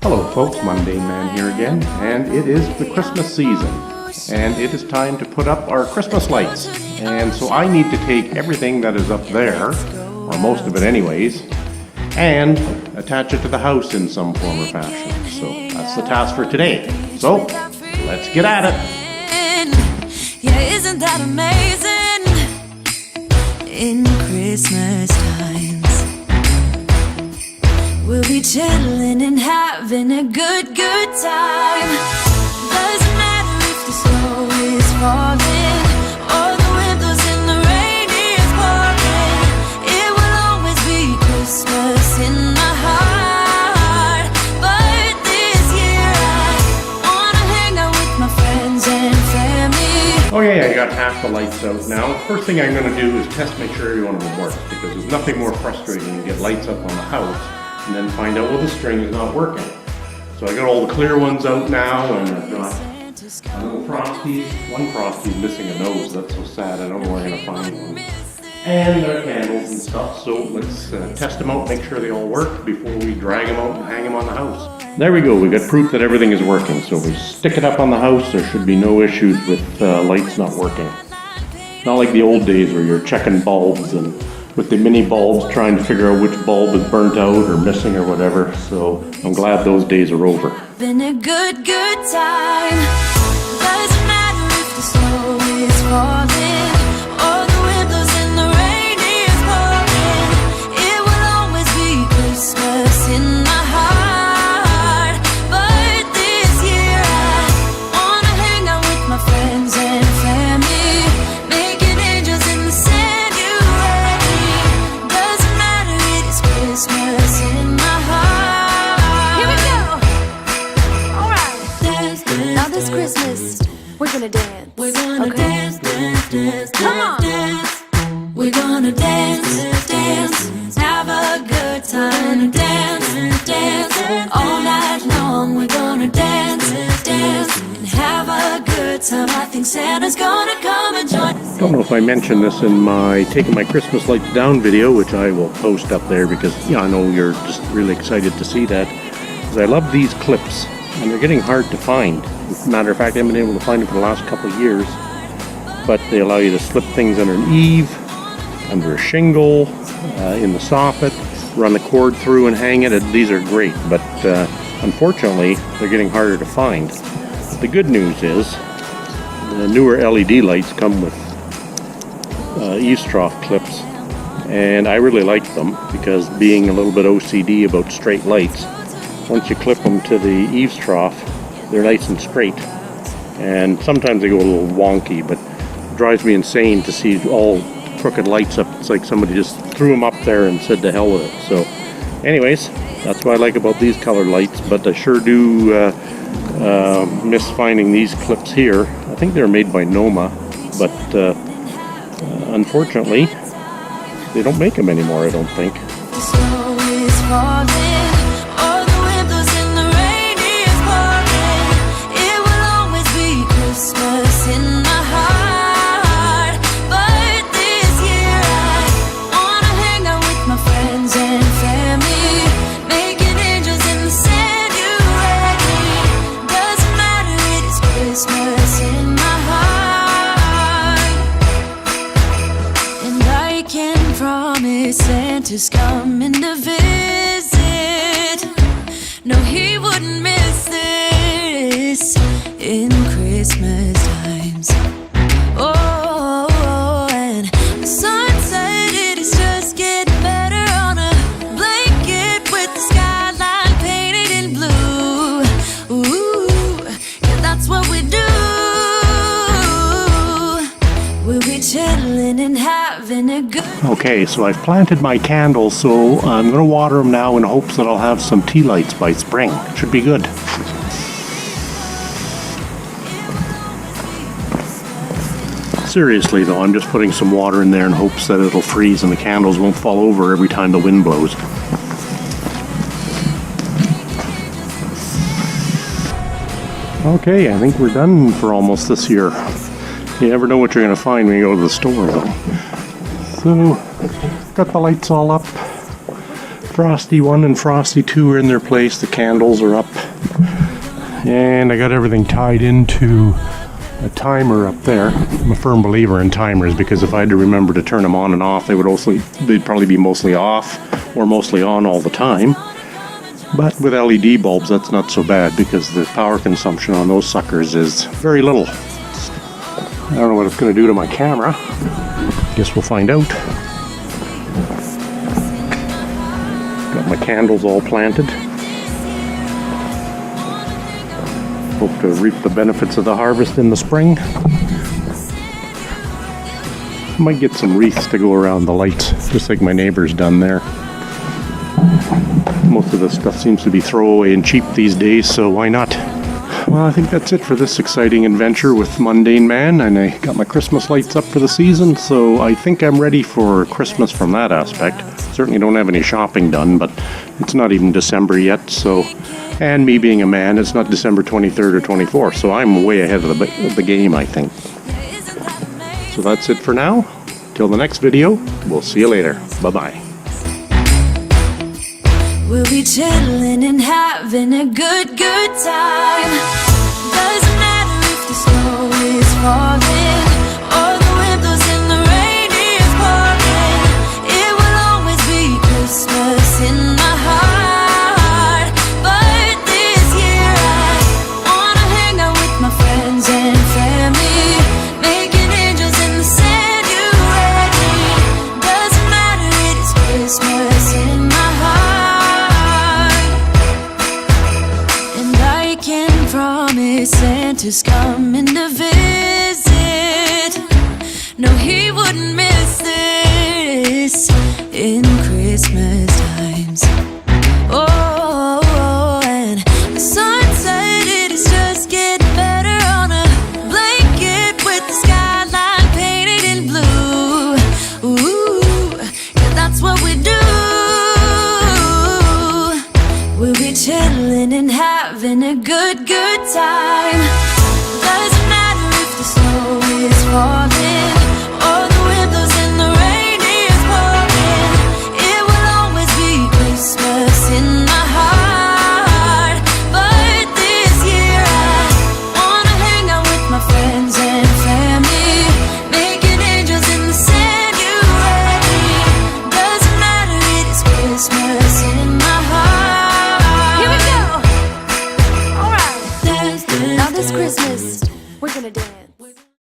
Hello folks, Mundane Man here again, and it is the Christmas season, and it is time to put up our Christmas lights. And so I need to take everything that is up there, or most of it anyways, and attach it to the house in some form or fashion. So that's the task for today. So let's get at it. Yeah, isn't that amazing? In Christmas times, we'll be chilling and having a good time. Doesn't matter if the snow is falling or the wind blows and the rain is pouring. It will always be Christmas in my heart. But this year I wanna hang out with my friends and family. Okay, I got half the lights out now. First thing I'm going to do is make sure every one of them works, because there's nothing more frustrating than to get lights up on the house and then find out, well, the string is not working. So I got all the clear ones out now, and I've got a little Frosty. One Frosty's missing a nose, that's so sad, I don't know where I'm going to find one. And our candles and stuff, so let's test them out, make sure they all work before we drag them out and hang them on the house. There we go, we got proof that everything is working. So if we stick it up on the house, there should be no issues with lights not working. Not like the old days where you're checking bulbs and with the mini bulbs trying to figure out which bulb is burnt out or missing or whatever. So I'm glad those days are over. Been a good time. Doesn't matter if the snow is falling or the wind blows and the rain is pouring. It will always be Christmas in my heart. But this year I wanna hang out with my friends and family, making angels in the sanctuary. Doesn't matter, it is Christmas in my heart. Here we go. All right. Now this Christmas, we're gonna dance. We're gonna dance. Come on. We're gonna dance. Have a good time. Dance. All night long, we're gonna dance. And have a good time. I think Santa's gonna come and join us. I don't know if I mentioned this in my taking my Christmas lights down video, which I will post up there because I know you're just really excited to see that. Because I love these clips, and they're getting hard to find. As a matter of fact, I haven't been able to find them for the last couple of years. But they allow you to slip things under an eave, under a shingle, in the soffit, run the cord through and hang it. These are great, but unfortunately, they're getting harder to find. The good news is the newer LED lights come with eaves trough clips, and I really like them because, being a little bit OCD about straight lights, once you clip them to the eaves trough, they're nice and straight. And sometimes they go a little wonky, but it drives me insane to see all crooked lights up. It's like somebody just threw them up there and said to hell with it. So anyways, that's what I like about these colored lights, but I sure do miss finding these clips here. I think they're made by Noma, but unfortunately they don't make them anymore, I don't think. The snow is falling, or the wind blows and the rain is pouring. It will always be Christmas in my heart. But this year I wanna hang out with my friends and family, making angels in the sanctuary. Doesn't matter, it is Christmas in my heart. And I can promise Santa's coming to visit. No, he wouldn't miss this in Christmas times. Oh, and the sunset, it is just getting better on a blanket with the skyline painted in blue. Ooh, yeah, that's what we do. We'll be chilling and having a good. Okay, so I've planted my candles, so I'm going to water them now in hopes that I'll have some tea lights by spring. Should be good. Seriously though, I'm just putting some water in there in hopes that it'll freeze and the candles won't fall over every time the wind blows. Okay, I think we're done for almost this year. You never know what you're going to find when you go to the store though. So, got the lights all up. Frosty 1 and Frosty 2 are in their place. The candles are up. And I got everything tied into a timer up there. I'm a firm believer in timers because if I had to remember to turn them on and off, they'd probably be mostly off or mostly on all the time. But with LED bulbs, that's not so bad because the power consumption on those suckers is very little. I don't know what it's going to do to my camera. Guess we'll find out. Got my candles all planted. Hope to reap the benefits of the harvest in the spring. Might get some wreaths to go around the lights, just like my neighbor's done there. Most of the stuff seems to be throwaway and cheap these days, so why not? Well, I think that's it for this exciting adventure with Mundane Man, and I got my Christmas lights up for the season, so I think I'm ready for Christmas from that aspect. Certainly don't have any shopping done, but it's not even December yet, so... And me being a man, it's not December 23rd or 24th, so I'm way ahead of the game, I think. So that's it for now. Till the next video, we'll see you later. Bye-bye. We'll be chilling and having a good time. Doesn't matter if the snow is falling or the wind blows and the rain is pouring. It will always be Christmas in my heart. But this year I wanna hang out with my friends and family, making angels in the sand. You ready? Doesn't matter, it is Christmas in my heart. And I can promise Santa's coming to visit. No, he wouldn't miss this in Christmas times. Oh, and the sunset, it is just getting better on a blanket with the skyline painted in blue. Ooh, yeah, that's what we do. We'll be chilling and having a good time. Doesn't matter if the snow is falling